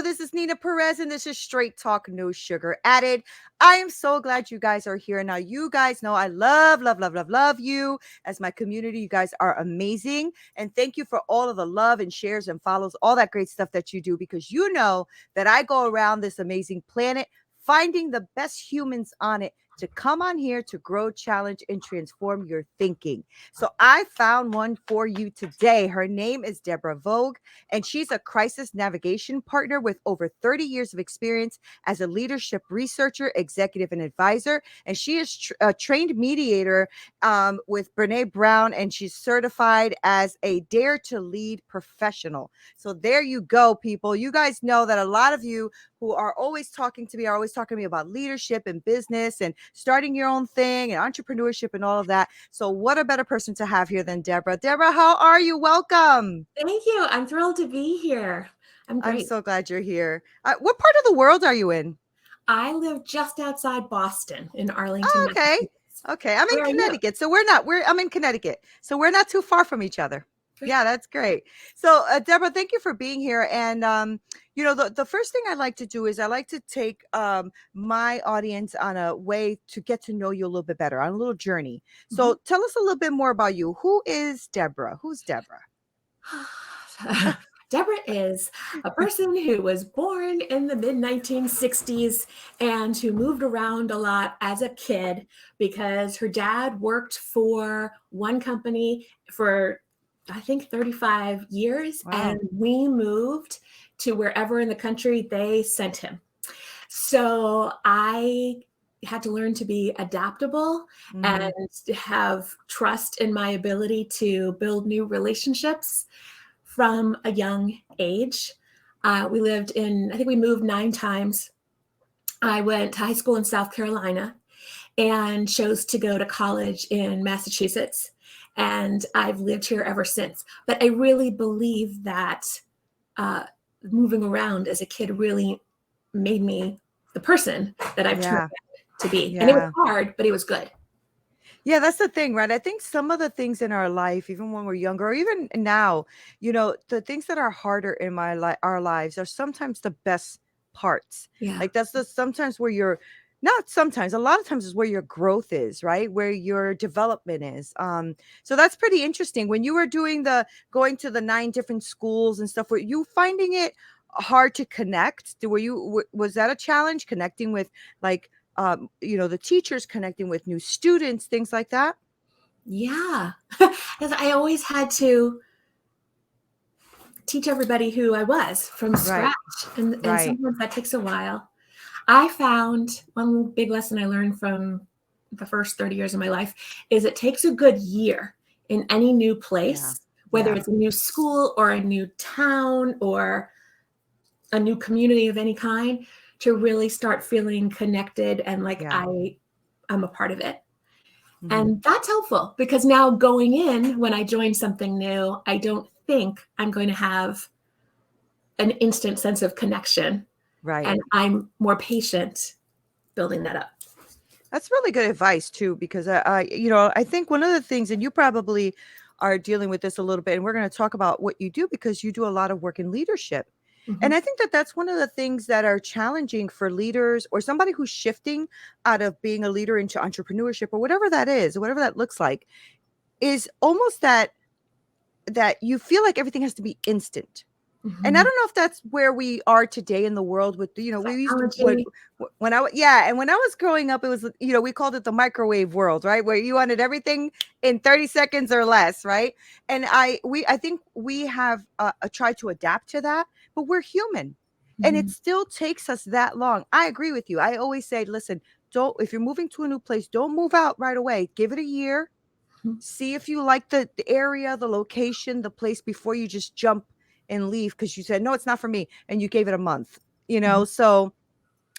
This is Neena Perez, and this is Straight Talk, No Sugar Added. I am so glad you guys are here. Now, you guys know I love you as my community. You guys are amazing. And thank you for all of the love and shares and follows, all that great stuff that you do, because you know that I go around this amazing planet finding the best humans on it to come on here to grow, challenge, and transform your thinking. So I found one for you today. Her name is Debra Woog, and she's a crisis navigation partner with over 30 years of experience as a leadership researcher, executive, and advisor. And she is a trained mediator with Brené Brown, and she's certified as a Dare to Lead professional. So there you go, people. You guys know that a lot of you who are always talking to me about leadership and business and starting your own thing and entrepreneurship and all of that. So what a better person to have here than Debra. Debra, how are you? Welcome. Thank you. I'm thrilled to be here. I'm great. I'm so glad you're here. What part of the world are you in? I live just outside Boston in Arlington. Oh, okay. Okay. I'm in Connecticut. So I'm in Connecticut. So we're not too far from each other. Yeah, that's great. So, Debra, thank you for being here. And, the first thing I like to do is I like to take my audience on a way to get to know you a little bit better, on a little journey. So tell us a little bit more about you. Who is Debra? Who's Debra? Debra is a person who was born in the mid-1960s and who moved around a lot as a kid because her dad worked for one company for I think 35 years. Wow. And we moved to wherever in the country they sent him. So I had to learn to be adaptable and have trust in my ability to build new relationships from a young age. I think we moved 9 times. I went to high school in South Carolina and chose to go to college in Massachusetts. And I've lived here ever since. But I really believe that moving around as a kid really made me the person that I've turned out to be. Yeah. And it was hard, but it was good. Yeah, that's the thing, right? I think some of the things in our life, even when we're younger, or even now, the things that are harder in our lives are sometimes the best parts. Yeah. Like that's sometimes where not sometimes, a lot of times is where your growth is, right? Where your development is. So that's pretty interesting. When you were going to the 9 different schools and stuff, were you finding it hard to connect? Was that a challenge, connecting with the teachers, connecting with new students, things like that? Yeah. Because I always had to teach everybody who I was from scratch. And sometimes that takes a while. I found one big lesson I learned from the first 30 years of my life is it takes a good year in any new place, whether it's a new school or a new town or a new community of any kind, to really start feeling connected and like I'm a part of it. And that's helpful because now going in, when I join something new, I don't think I'm going to have an instant sense of connection. Right. And I'm more patient building that up. That's really good advice too, because I think one of the things, and you probably are dealing with this a little bit, and we're going to talk about what you do because you do a lot of work in leadership. And I think that's one of the things that are challenging for leaders or somebody who's shifting out of being a leader into entrepreneurship or whatever that is, or whatever that looks like, is almost that you feel like everything has to be instant. And I don't know if that's where we are today in the world with, we used to, when I was growing up, it was, we called it the microwave world, right? Where you wanted everything in 30 seconds or less, right? And I think we have tried to adapt to that, but we're human and it still takes us that long. I agree with you. I always say, listen, if you're moving to a new place, don't move out right away. Give it a year. See if you like the area, the location, the place before you just jump and leave because you said, no, it's not for me. And you gave it a month, So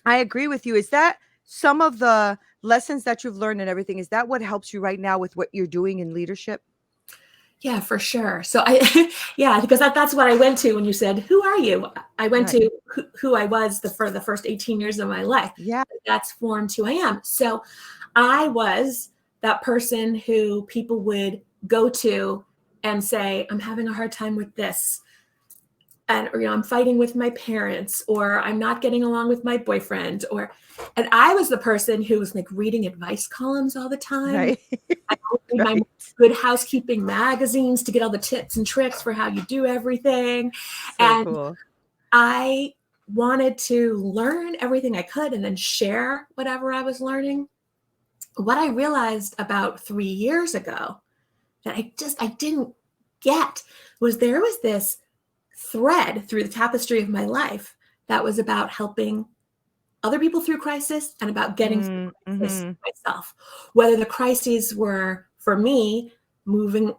I agree with you. Is that some of the lessons that you've learned and everything? Is that what helps you right now with what you're doing in leadership? Yeah, for sure. So because that's what I went to when you said, who are you? I went to who I was for the first 18 years of my life. Yeah. That's formed who I am. So I was that person who people would go to and say, I'm having a hard time with this. and, or, I'm fighting with my parents, or I'm not getting along with my boyfriend, and I was the person who was like reading advice columns all the time. Right. I would read my Good Housekeeping magazines to get all the tips and tricks for how you do everything. So And cool. I wanted to learn everything I could and then share whatever I was learning. What I realized about 3 years ago that I didn't get was there was this thread through the tapestry of my life that was about helping other people through crisis and about getting through crisis myself. Whether the crises were, for me, moving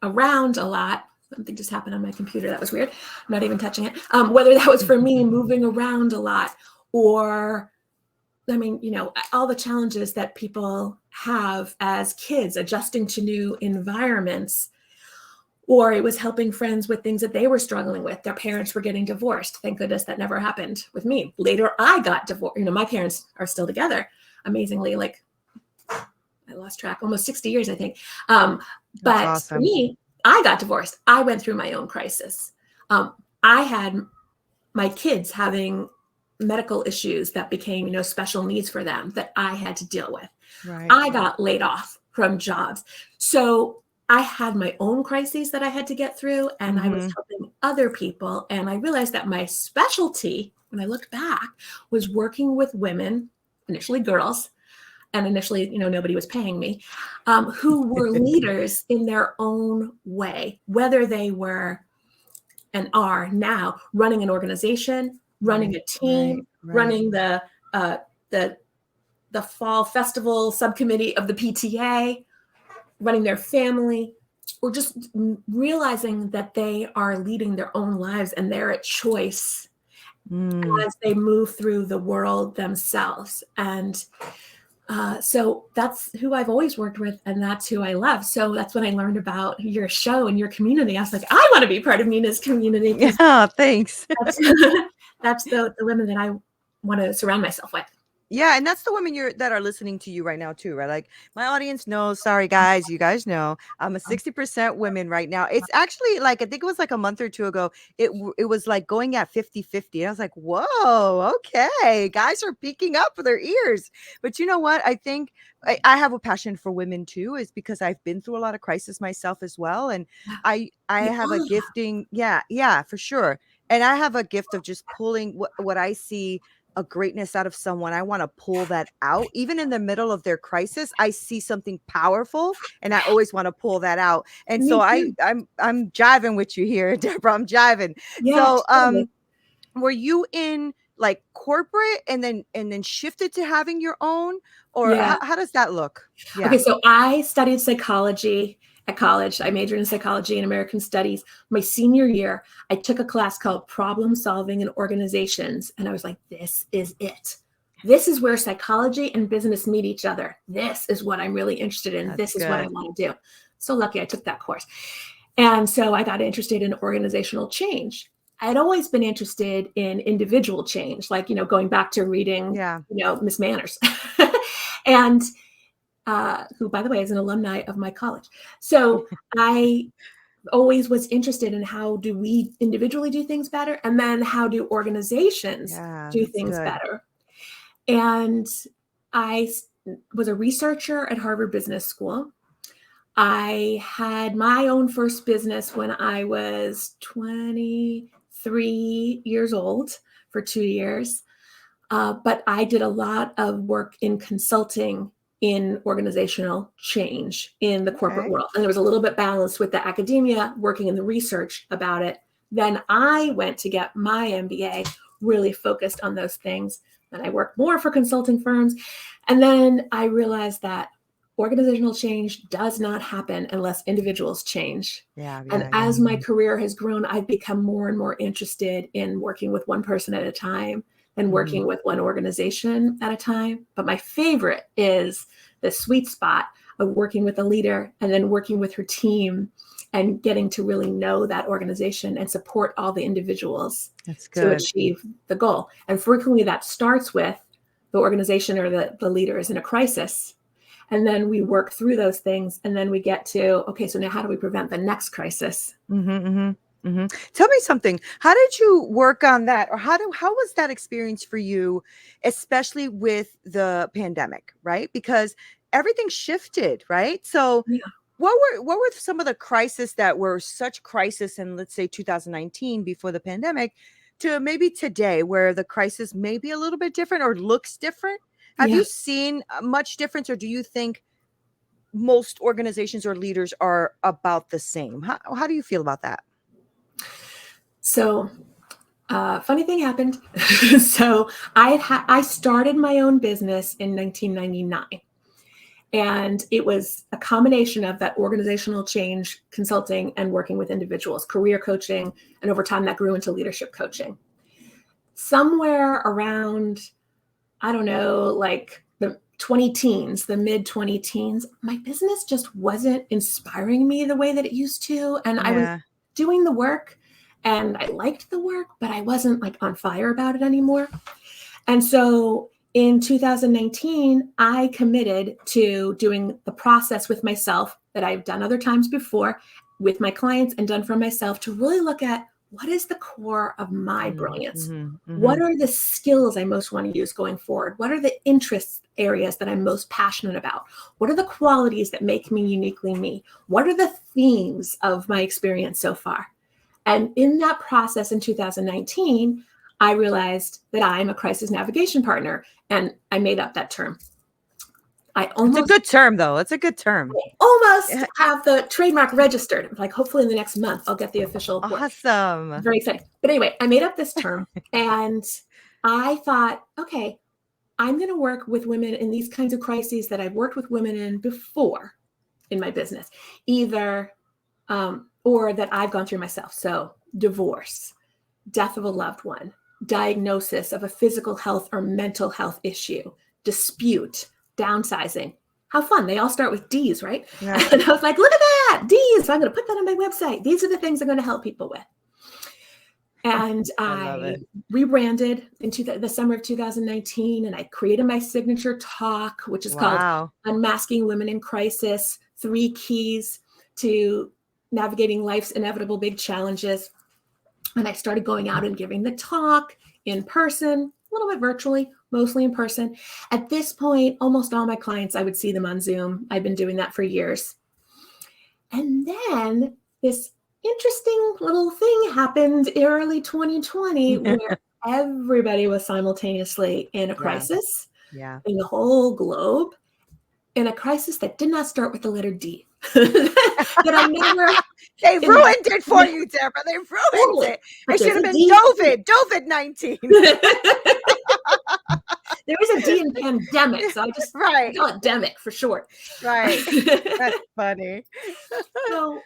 around a lot. Something just happened on my computer. That was weird. I'm not even touching it. Whether that was for me moving around a lot, or, I mean, all the challenges that people have as kids adjusting to new environments, or it was helping friends with things that they were struggling with. Their parents were getting divorced. Thank goodness that never happened with me. Later, I got divorced. My parents are still together, amazingly. Like, I lost track, almost 60 years, I think. But awesome. For me, I got divorced. I went through my own crisis. I had my kids having medical issues that became, special needs for them that I had to deal with. Right. I got laid off from jobs. So I had my own crises that I had to get through, and I was helping other people. And I realized that my specialty, when I looked back, was working with women, initially girls, and initially, nobody was paying me, who were leaders in their own way, whether they were and are now running an organization, running a team, running the fall festival subcommittee of the PTA, running their family, or just realizing that they are leading their own lives and they're at choice as they move through the world themselves. And so that's who I've always worked with, and that's who I love. So that's when I learned about your show and your community. I was like, I want to be part of Neena's community. Yeah, thanks. That's the women that I want to surround myself with. Yeah, and that's the women that are listening to you right now too, right? Like, my audience knows, sorry guys, you guys know, I'm a 60% women right now. It's actually, like, I think it was like a month or two ago, it was like going at 50-50. I was like, whoa, okay, guys are peeking up their ears. But you know what? I think I have a passion for women too, is because I've been through a lot of crisis myself as well. And I have a gifting. Yeah, for sure. And I have a gift of just pulling what I see a greatness out of someone. I want to pull that out. Even in the middle of their crisis, I see something powerful and I always want to pull that out. And so I'm jiving with you here, Debra. I'm jiving. Yeah, So totally. were you in like corporate and then shifted to having your own, or how does that look? Yeah. Okay, so I studied psychology at college. I majored in psychology and American studies. My senior year, I took a class called Problem Solving in Organizations. And I was like, this is it. This is where psychology and business meet each other. This is what I'm really interested in. This is what I want to do. So lucky I took that course. And so I got interested in organizational change. I had always been interested in individual change, like, going back to reading, Miss Manners. And who, by the way, is an alumni of my college. So I always was interested in how do we individually do things better, and then how do organizations do things better. And I was a researcher at Harvard Business School. I had my own first business when I was 23 years old for 2 years. But I did a lot of work in consulting in organizational change in the corporate world. And there was a little bit balanced with the academia, working in the research about it. Then I went to get my MBA, really focused on those things. And I worked more for consulting firms. And then I realized that organizational change does not happen unless individuals change. And as my career has grown, I've become more and more interested in working with one person at a time and working with one organization at a time. But my favorite is the sweet spot of working with a leader and then working with her team and getting to really know that organization and support all the individuals to achieve the goal. And frequently that starts with the organization or the leader is in a crisis. And then we work through those things. And then we get to, okay, so now how do we prevent the next crisis? Tell me something. How did you work on that, or how was that experience for you, especially with the pandemic, right? Because everything shifted, right? So, Yeah. what were some of the crises that were such crisis in, let's say, 2019 before the pandemic, to maybe today, where the crisis may be a little bit different or looks different? Have Yeah. you seen much difference, or do you think most organizations or leaders are about the same? How do you feel about that? So, funny thing happened. So I started my own business in 1999. And it was a combination of that organizational change consulting and working with individuals, career coaching, and over time that grew into leadership coaching. Somewhere around, I don't know, like the 20 teens, the mid 20 teens, my business just wasn't inspiring me the way that it used to. And I was Yeah. doing the work and I liked the work, but I wasn't like on fire about it anymore. And so in 2019, I committed to doing the process with myself that I've done other times before with my clients and done for myself, to really look at what is the core of my brilliance? What are the skills I most want to use going forward? What are the interest areas that I'm most passionate about? What are the qualities that make me uniquely me? What are the themes of my experience so far? And in that process in 2019, I realized that I'm a crisis navigation partner, and I made up that term. It's a good term, though. It's a good term. Almost have the trademark registered. Like, hopefully in the next month, I'll get the official word. Awesome. Very exciting. But anyway, I made up this term and I thought, okay, I'm going to work with women in these kinds of crises that I've worked with women in before in my business, either or that I've gone through myself. So divorce, death of a loved one, diagnosis of a physical health or mental health issue, dispute, downsizing. How fun. They all start with D's, right? Yeah. And I was like, look at that, D's. So I'm going to put that on my website. These are the things I'm going to help people with. And love I it. rebranded into the summer of 2019, and I created my signature talk, which is called Wow. Unmasking Women in Crisis, 3 Keys to Navigating Life's Inevitable Big Challenges. And I started going out and giving the talk in person, a little bit virtually, mostly in person. At this point, almost all my clients, I would see them on Zoom. I've been doing that for years. And then this interesting little thing happened early 2020 where everybody was simultaneously in a crisis in the whole globe, in a crisis that did not start with the letter D. That I never. They ruined it for you, Deborah. They ruined it. It should have been COVID-19. There is a D in pandemic, so I just Right. call it demic for short. Right. That's funny. So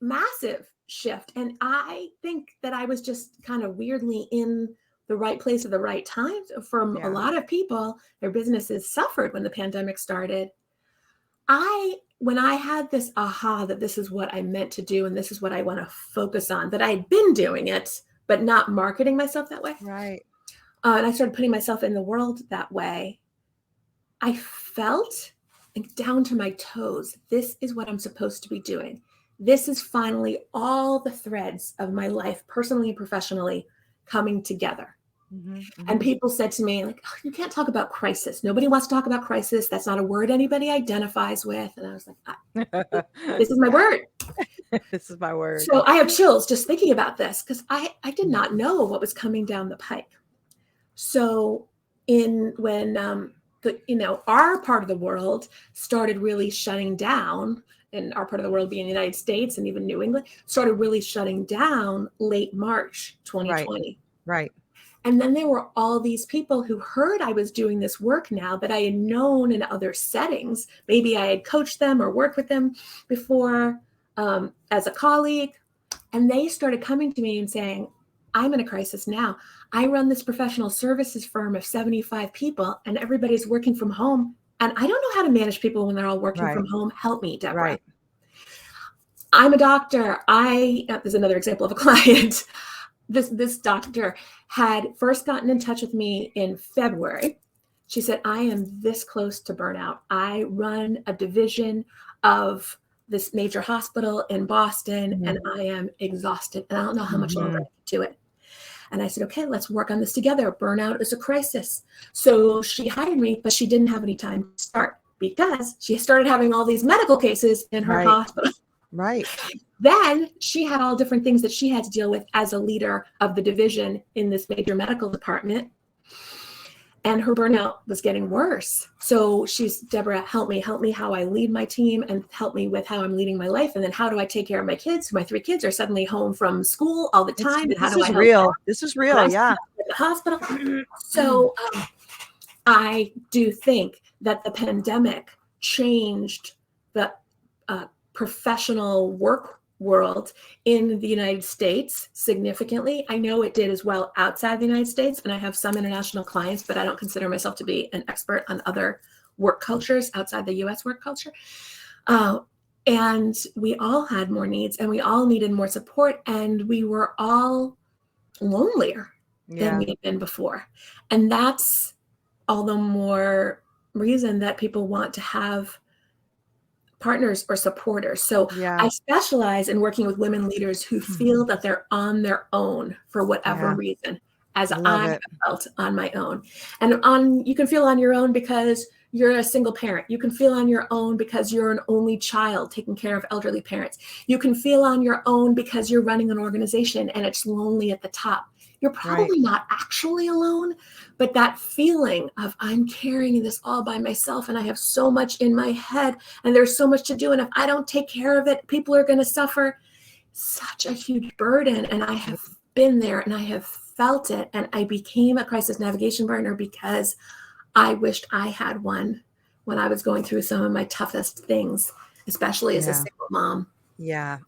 massive shift. And I think that I was just kind of weirdly in the right place at the right time. For a lot of people, their businesses suffered when the pandemic started. When I had this aha that this is what I meant to do and this is what I want to focus on, that I'd been doing it, but not marketing myself that way. Right. And I started putting myself in the world that way. I felt like down to my toes, this is what I'm supposed to be doing. This is finally all the threads of my life, personally and professionally, coming together. And people said to me, like, oh, you can't talk about crisis. Nobody wants to talk about crisis. That's not a word anybody identifies with. And I was like, this is my word. This is my word. So I have chills just thinking about this because I did not know what was coming down the pike. So when our part of the world started really shutting down, and our part of the world being the United States and even New England, started really shutting down late March 2020. Right. And then there were all these people who heard I was doing this work now that I had known in other settings. Maybe I had coached them or worked with them before as a colleague. And they started coming to me and saying, I'm in a crisis now. I run this professional services firm of 75 people and everybody's working from home. And I don't know how to manage people when they're all working from home. Help me, Deborah. Right. I'm a doctor. There's another example of a client. This doctor had first gotten in touch with me in February. She said, I am this close to burnout. I run a division of this major hospital in Boston, and I am exhausted, and I don't know how much longer I can do it. And I said, okay, let's work on this together. Burnout is a crisis. So she hired me, but she didn't have any time to start because she started having all these medical cases in her hospital. Right. Then she had all different things that she had to deal with as a leader of the division in this major medical department. And her burnout was getting worse. So she's, Debra, help me how I lead my team, and help me with how I'm leading my life. And then how do I take care of my kids? My 3 kids are suddenly home from school all the time. And how do I help them? This is real. Yeah. At the hospital. So I do think that the pandemic changed the professional work world in the United States significantly. I know it did as well outside the United States, and I have some international clients, but I don't consider myself to be an expert on other work cultures outside the US work culture. And we all had more needs, and we all needed more support, and we were all lonelier than we had been before. And that's all the more reason that people want to have partners or supporters. So I specialize in working with women leaders who feel that they're on their own for whatever reason, as I have felt on my own. And you can feel on your own because you're a single parent. You can feel on your own because you're an only child taking care of elderly parents. You can feel on your own because you're running an organization and it's lonely at the top. You're probably not actually alone, but that feeling of I'm carrying this all by myself, and I have so much in my head, and there's so much to do, and if I don't take care of it, people are going to suffer. Such a huge burden. And I have been there, and I have felt it. And I became a crisis navigation partner because I wished I had one when I was going through some of my toughest things, especially as a single mom. Yeah.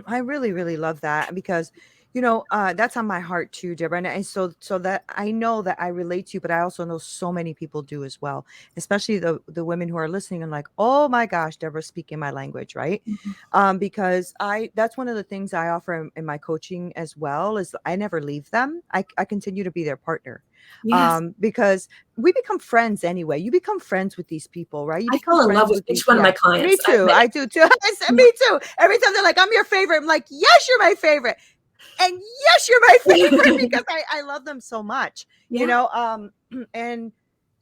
I really, really love that, because that's on my heart too, Debra. And so that I know that I relate to you, but I also know so many people do as well, especially the women who are listening and like, oh my gosh, Debra's speaking my language, right? Because that's one of the things I offer in my coaching as well, is I never leave them. I continue to be their partner. Because we become friends anyway. You become friends with these people, right? You become I fall in love with each one of my clients. Me too. I do too. Me too. Every time they're like, I'm your favorite, I'm like, yes, you're my favorite. And yes, you're my favorite, because I love them so much, and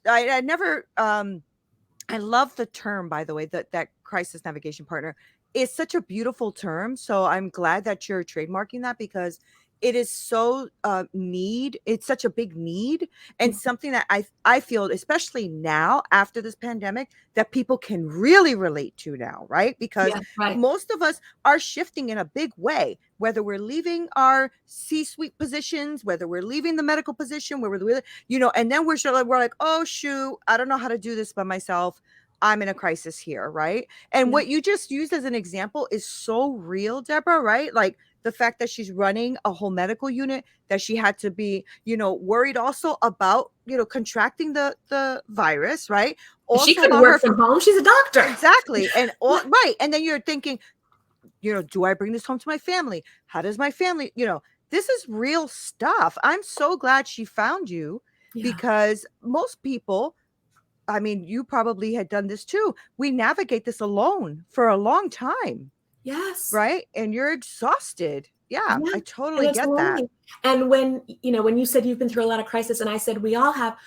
I never, I love the term, by the way, that crisis navigation partner is such a beautiful term. So I'm glad that you're trademarking that, because it is so it's such a big need, and something that I feel, especially now after this pandemic, that people can really relate to now, right? Because most of us are shifting in a big way, whether we're leaving our C-suite positions, whether we're leaving the medical position, where we're, and then we're like, oh shoot, I don't know how to do this by myself. I'm in a crisis here, right? And what you just used as an example is so real, Debra, right? Like the fact that she's running a whole medical unit, that she had to be, worried also about, contracting the virus, right? Also, she couldn't work from home. She's a doctor. Exactly. And and then you're thinking, do I bring this home to my family? How does my family, this is real stuff. I'm so glad she found you, because most people, I mean, you probably had done this too. We navigate this alone for a long time. Yes. Right. And you're exhausted. Yeah. I totally get that. And when you said you've been through a lot of crisis, and I said we all have,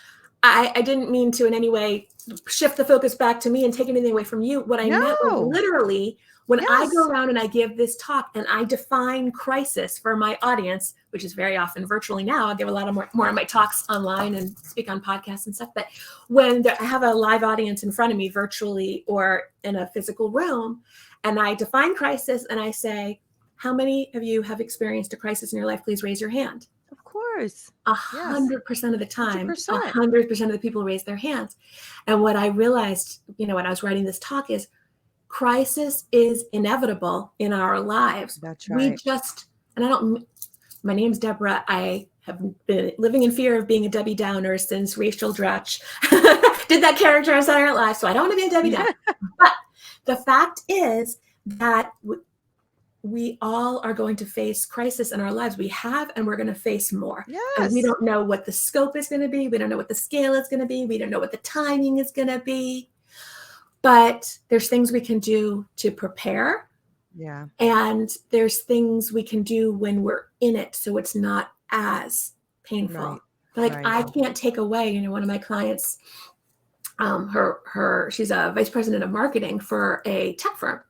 I didn't mean to in any way shift the focus back to me and take anything away from you. What I meant was literally, when I go around and I give this talk and I define crisis for my audience, which is very often virtually now, I'll give a lot of more of my talks online and speak on podcasts and stuff. But when I have a live audience in front of me virtually or in a physical room, and I define crisis and I say, how many of you have experienced a crisis in your life? Please raise your hand. Of course. 100% of the time, 100% of the people raise their hands. And what I realized, when I was writing this talk, is crisis is inevitable in our lives. That's right. My name's Debra. I have been living in fear of being a Debbie Downer since Rachel Dratch did that character on Saturday Night Live. So I don't want to be a Debbie Downer. But the fact is that we all are going to face crisis in our lives. We have, and we're going to face more. Yes. And we don't know what the scope is going to be. We don't know what the scale is going to be. We don't know what the timing is going to be. but there's things we can do to prepare. Yeah. And there's things we can do when we're in it, so it's not as painful. Right. Like Right. I can't take away, one of my clients, she's a vice president of marketing for a tech firm,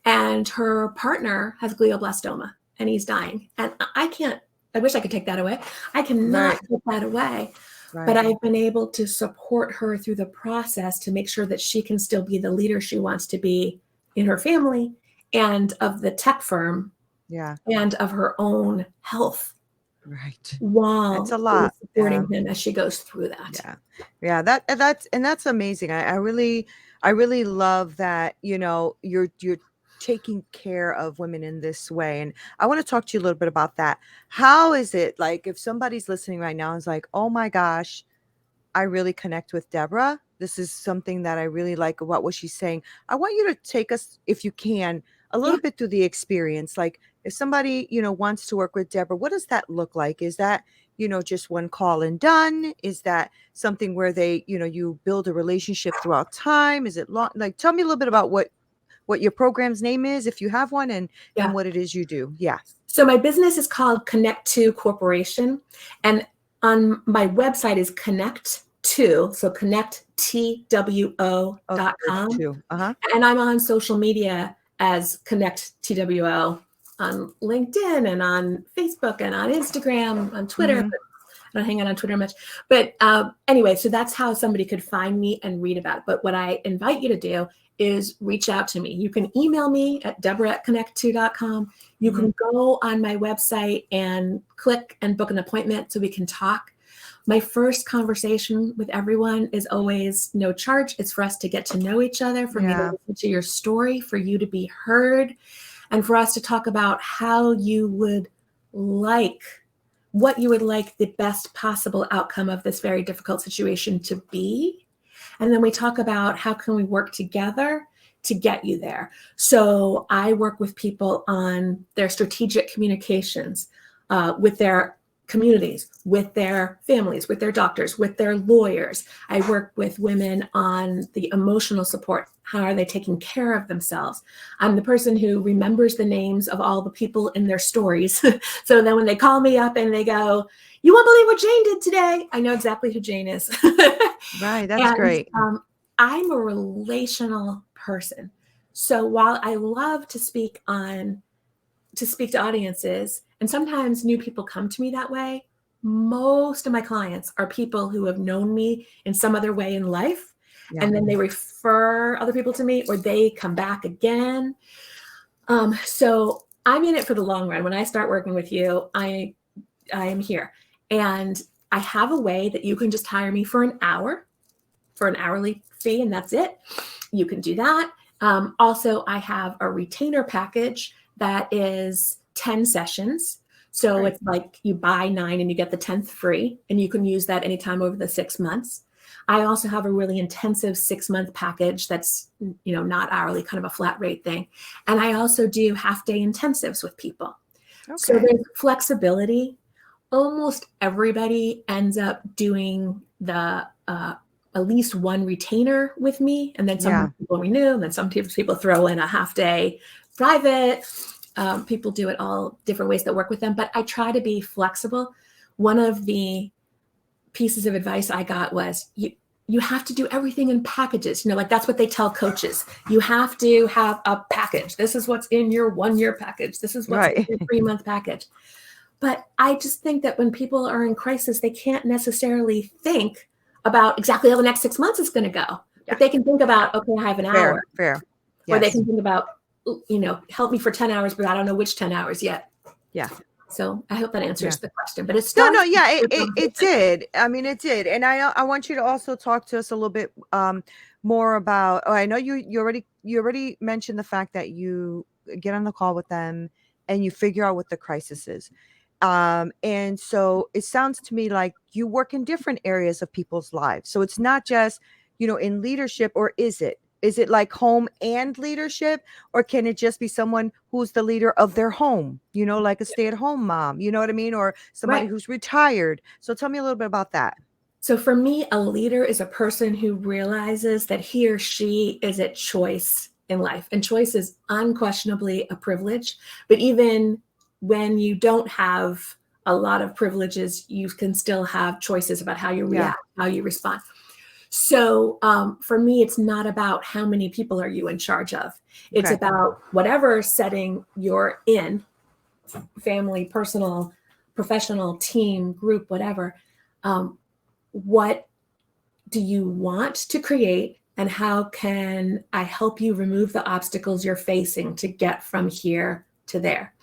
and her partner has glioblastoma and he's dying. And I wish I could take that away. I cannot take that away. But Right. I've been able to support her through the process to make sure that she can still be the leader she wants to be in her family and of the tech firm Yeah. and of her own health Right. while It's a lot. supporting him as she goes through that. Yeah. Yeah. That's amazing. I really love that, you're taking care of women in this way. And I want to talk to you a little bit about that. How is it like if somebody's listening right now and is like, oh my gosh, I really connect with Debra. This is something that I really like about what she's saying. I want you to take us, if you can, a Yeah. little bit through the experience. Like if somebody, wants to work with Debra, what does that look like? Is that, just one call and done? Is that something where they, you build a relationship throughout time? Is it long? Like, tell me a little bit about what your program's name is, if you have one, and Yeah. what it is you do. Yeah. So my business is called Connect To Corporation, and on my website is Connect To, so connecttwo.com. Too. Uh-huh. And I'm on social media as Connect TWO on LinkedIn and on Facebook and on Instagram, on Twitter. Mhm. But I don't hang out on Twitter much. But anyway, so that's how somebody could find me and read about it. But what I invite you to do is reach out to me. You can email me at Debra@connect2.com. You can go on my website and click and book an appointment so we can talk. My first conversation with everyone is always no charge. It's for us to get to know each other, for me to listen to your story, for you to be heard, and for us to talk about what you would like the best possible outcome of this very difficult situation to be. And then we talk about how can we work together to get you there. So I work with people on their strategic communications, with their communities, with their families, with their doctors, with their lawyers. I work with women on the emotional support. How are they taking care of themselves? I'm the person who remembers the names of all the people in their stories. So then when they call me up and they go, you won't believe what Jane did today, I know exactly who Jane is. Right. That's great. I'm a relational person. So while I love to speak to audiences, and sometimes new people come to me that way, most of my clients are people who have known me in some other way in life, and then they refer other people to me, or they come back again. So I'm in it for the long run. When I start working with you, I am here, and I have a way that you can just hire me for an hour, for an hourly fee, and that's it. You can do that. Also, I have a retainer package that is 10 sessions. So it's like you buy 9 and you get the 10th free, and you can use that anytime over the 6 months. I also have a really intensive 6-month package that's, not hourly, kind of a flat rate thing. And I also do half-day intensives with people. So there's flexibility. Almost everybody ends up doing the at least one retainer with me, and then some people renew, and then some people throw in a half-day private. People do it all different ways that work with them, but I try to be flexible. One of the pieces of advice I got was you have to do everything in packages. Like that's what they tell coaches. You have to have a package. This is what's in your 1-year package. This is what's in your 3-month package. But I just think that when people are in crisis, they can't necessarily think about exactly how the next 6 months is going to go. But they can think about, okay, I have an hour. Fair. Or they can think about, help me for 10 hours, but I don't know which 10 hours yet. Yeah. So I hope that answers the question. But it's it did. I mean, it did. And I want you to also talk to us a little bit more about. I know you already mentioned the fact that you get on the call with them and you figure out what the crisis is. And so it sounds to me like you work in different areas of people's lives. So it's not just, in leadership, or is it? Is it like home and leadership, or can it just be someone who's the leader of their home, like a stay-at-home mom, you know what I mean? Or somebody who's retired. So tell me a little bit about that. So for me, a leader is a person who realizes that he or she is at choice in life. And choice is unquestionably a privilege. But even when you don't have a lot of privileges, you can still have choices about how you react, how you respond. So for me, it's not about how many people are you in charge of. It's about whatever setting you're in, family, personal, professional, team, group, whatever. What do you want to create, and how can I help you remove the obstacles you're facing to get from here to there?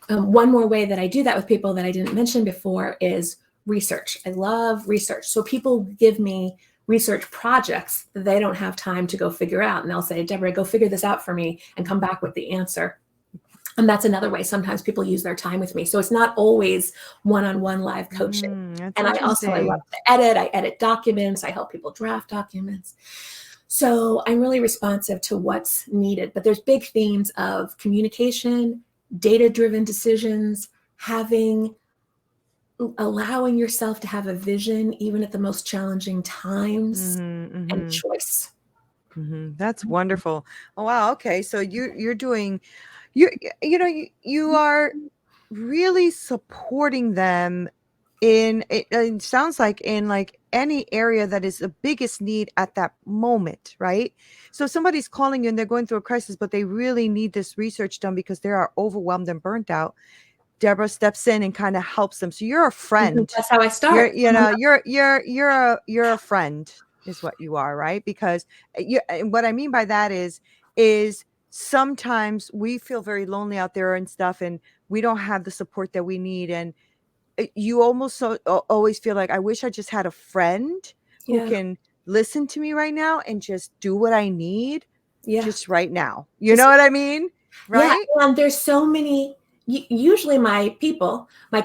One more way that I do that with people that I didn't mention before is research. I love research. So people give me research projects that they don't have time to go figure out. And they'll say, Deborah, go figure this out for me and come back with the answer. And that's another way. Sometimes people use their time with me. So it's not always one-on-one live coaching. And I love to edit. I edit documents. I help people draft documents. So I'm really responsive to what's needed. But there's big themes of communication, data-driven decisions, allowing yourself to have a vision, even at the most challenging times, and choice. That's wonderful. Oh, wow. Okay. So you're doing, you are really supporting them in it sounds like in like any area that is the biggest need at that moment, right? So somebody's calling you and they're going through a crisis, but they really need this research done because they are overwhelmed and burnt out. Deborah steps in and kind of helps them. So you're a friend. That's how I start. You're a friend is what you are, right? Because what I mean by that is sometimes we feel very lonely out there and stuff, and we don't have the support that we need. And you almost always feel like, I wish I just had a friend who can listen to me right now and just do what I need just right now. You know what I mean? Right? Yeah. And there's so many, usually my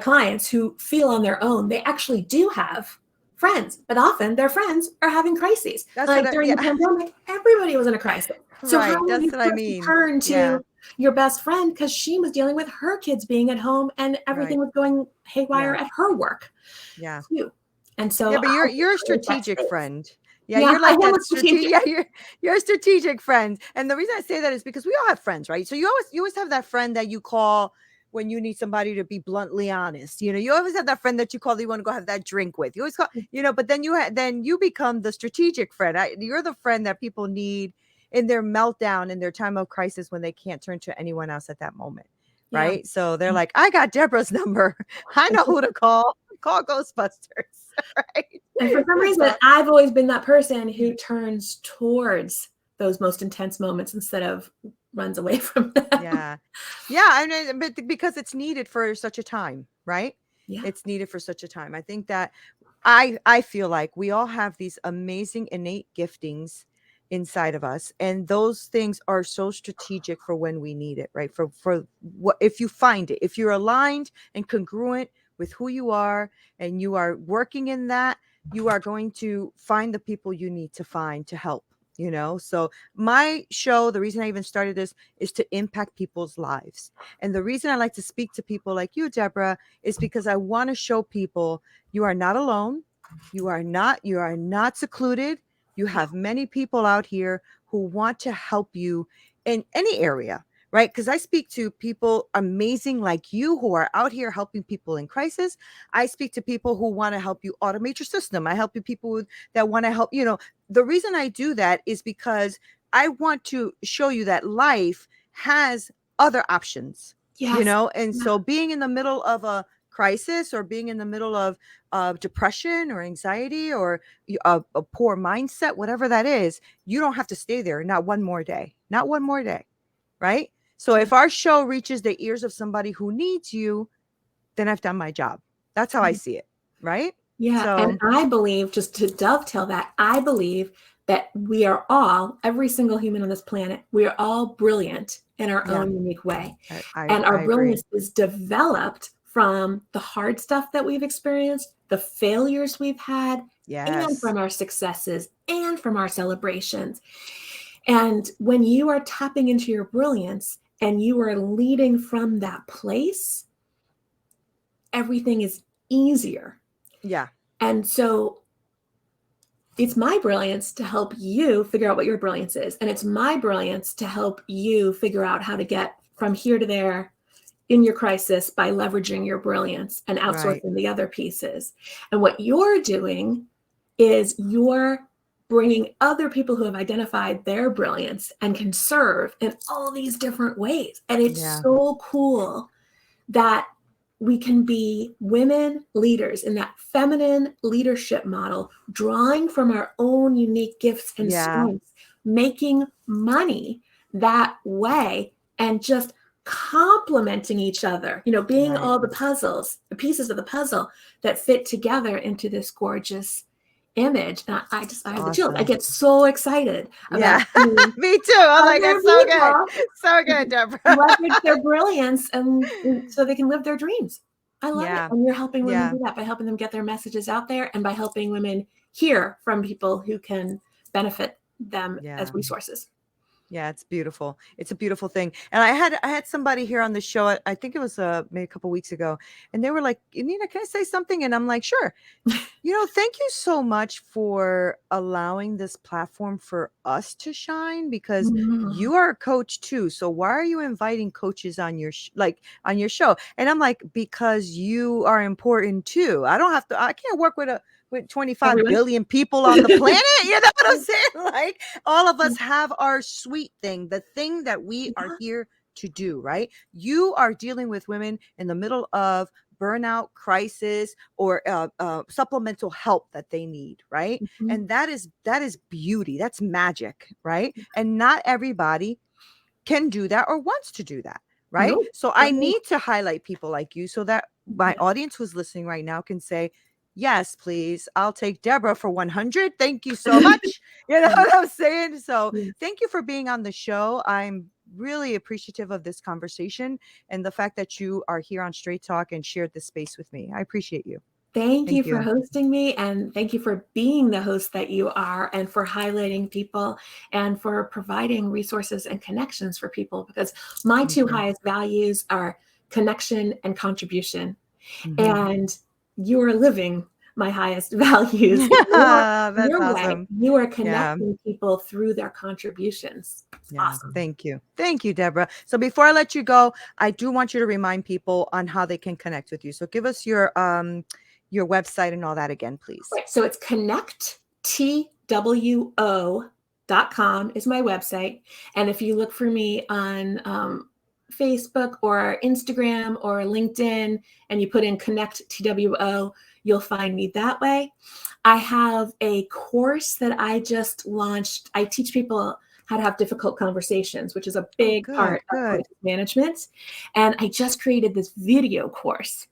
clients who feel on their own, they actually do have friends, but often their friends are having crises. During the pandemic, everybody was in a crisis. So how are you supposed to turn to your best friend, because she was dealing with her kids being at home and everything was going haywire at her work. Too. And so but you're a strategic friend. You're like that strategic. You're a strategic friend. And the reason I say that is because we all have friends, right? So you always have that friend that you call when you need somebody to be bluntly honest. You always have that friend that you call that you want to go have that drink with. You always call, but then you become the strategic friend. You're the friend that people need in their meltdown, in their time of crisis, when they can't turn to anyone else at that moment. Right. So they're like, I got Deborah's number. I know who to call. Call Ghostbusters. Right. And for some reason, I've always been that person who turns towards those most intense moments instead of runs away from them. Yeah. I mean, but because it's needed for such a time, right? Yeah. It's needed for such a time. I think that I feel like we all have these amazing innate giftings inside of us, and those things are so strategic for when we need it, right? For what, if you find it, if you're aligned and congruent with who you are and you are working in that, you are going to find the people you need to find to help. So my show, the reason I even started this is to impact people's lives. And the reason I like to speak to people like you, Deborah, is because I want to show people you are not alone. You are not secluded. You have many people out here who want to help you in any area, right? Because I speak to people amazing like you who are out here helping people in crisis. I speak to people who want to help you automate your system. I help you people that want to help. The reason I do that is because I want to show you that life has other options, and so being in the middle of a crisis, or being in the middle of depression or anxiety or a poor mindset, whatever that is, you don't have to stay there. Not one more day, right? So if our show reaches the ears of somebody who needs you, then I've done my job. That's how I see it, right? Yeah. So, and I believe, just to dovetail that, I believe that we are all, every single human on this planet, we are all brilliant in our own unique way. And our brilliance is developed from the hard stuff that we've experienced, the failures we've had, and from our successes and from our celebrations. And when you are tapping into your brilliance and you are leading from that place, everything is easier. Yeah. And so it's my brilliance to help you figure out what your brilliance is. And it's my brilliance to help you figure out how to get from here to there in your crisis by leveraging your brilliance and outsourcing the other pieces. And what you're doing is you're bringing other people who have identified their brilliance and can serve in all these different ways. And it's so cool that we can be women leaders in that feminine leadership model, drawing from our own unique gifts and strengths, making money that way, and just complementing each other, being all the pieces of the puzzle that fit together into this gorgeous image. And I have the chills. I get so excited about me too. I'm like, it's so good. So good, Debra. Leverage their brilliance and so they can live their dreams. I love it. And you're helping women do that by helping them get their messages out there and by helping women hear from people who can benefit them as resources. Yeah, it's beautiful. It's a beautiful thing. And I had somebody here on the show. I think it was maybe a couple of weeks ago, and they were like, "Neena, can I say something?" And I'm like, "Sure." Thank you so much for allowing this platform for us to shine, because you are a coach too. So why are you inviting coaches on your on your show? And I'm like, because you are important too. I can't work with 25 billion people on the planet. You know what I'm saying? Like, all of us have our sweet thing, the thing that we are here to do, right? You are dealing with women in the middle of burnout, crisis, or supplemental help that they need, right? And that is beauty. That's magic, right? And not everybody can do that or wants to do that, right? So I need to highlight people like you so that my audience who's listening right now can say, yes, please, I'll take Debra for 100. Thank you so much. You know what I'm saying? So thank you for being on the show. I'm really appreciative of this conversation and the fact that you are here on Straight Talk and shared this space with me. I appreciate you. Thank you for hosting me, and thank you for being the host that you are, and for highlighting people and for providing resources and connections for people, because my two highest values are connection and contribution. And you're living my highest values. Your awesome. way. You are connecting people through their contributions. Awesome. Thank you. Thank you, Debra. So before I let you go, I do want you to remind people on how they can connect with you. So give us your website and all that again, please. Right. So it's connecttwo.com is my website. And if you look for me on Facebook or Instagram or LinkedIn, and you put in Connect TWO, you'll find me that way. I have a course that I just launched. I teach people how to have difficult conversations, which is a big part of crisis management. And I just created this video course,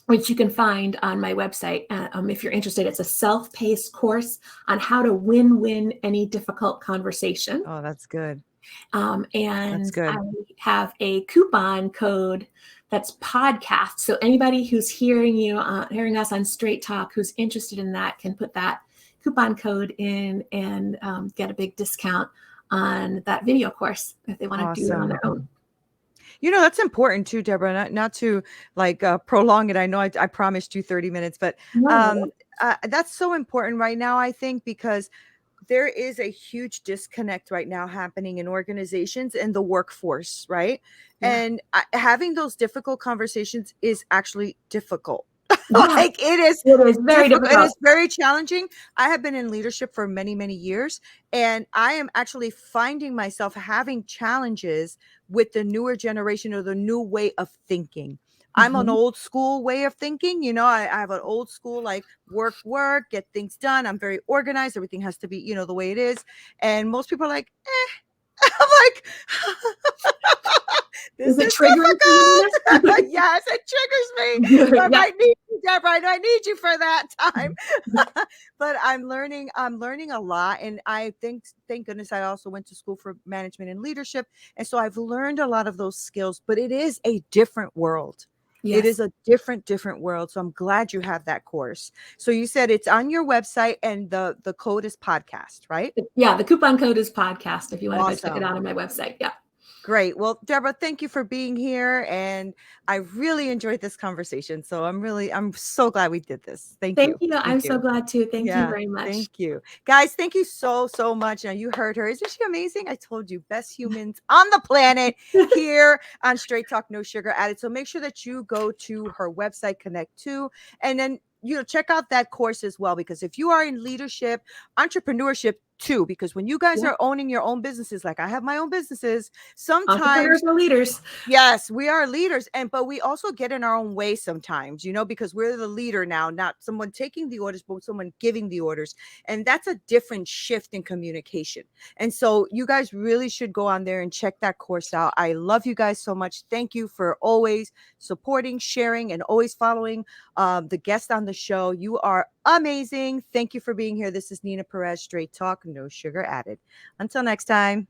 which you can find on my website. If you're interested, it's a self-paced course on how to win any difficult conversation. Oh, that's good. And I have a coupon code that's podcast. So anybody who's hearing us on Straight Talk, who's interested in that, can put that coupon code in and get a big discount on that video course if they want to do it on their own. That's important too, Debra, not to prolong it. I know I promised you 30 minutes, but that's so important right now, I think, because there is a huge disconnect right now happening in organizations and the workforce, right? Yeah. And having those difficult conversations is actually difficult. It is very difficult. It is very challenging. I have been in leadership for many, many years, and I am actually finding myself having challenges with the newer generation or the new way of thinking. I'm an old school way of thinking. I have an old school, work, get things done. I'm very organized. Everything has to be, the way it is. And most people are like, I'm like, this is difficult. Yes, it triggers me. I might need you, Debra. I need you for that time. But I'm learning a lot. And I think, thank goodness, I also went to school for management and leadership. And so I've learned a lot of those skills, but it is a different world. Yes. It is a different world. So I'm glad you have that course. So you said it's on your website, and the code is podcast, right? Yeah, the coupon code is podcast if you want to go check it out on my website. Yeah. Great. Well, Deborah, thank you for being here. And I really enjoyed this conversation. So I'm so glad we did this. Thank Thank you. you. I'm Thank so you. glad to. Thank you Yeah. very much. Thank you. Guys, thank you so much. Now you heard her. Isn't she amazing? I told you, best humans on the planet here on Straight Talk No Sugar Added. So make sure that you go to her website, Connect to, and then check out that course as well, because if you are in leadership, entrepreneurship too, because when you guys Yeah. are owning your own businesses, like I have my own businesses, Entrepreneurs sometimes are leaders. yes, we are leaders, but we also get in our own way sometimes, because we're the leader now, not someone taking the orders, but someone giving the orders. And that's a different shift in communication. And so you guys really should go on there and check that course out. I love you guys so much. Thank you for always supporting, sharing, and always following the guest on the show. You are amazing. Thank you for being here. This is Neena Perez, Straight Talk, No Sugar Added. Until next time.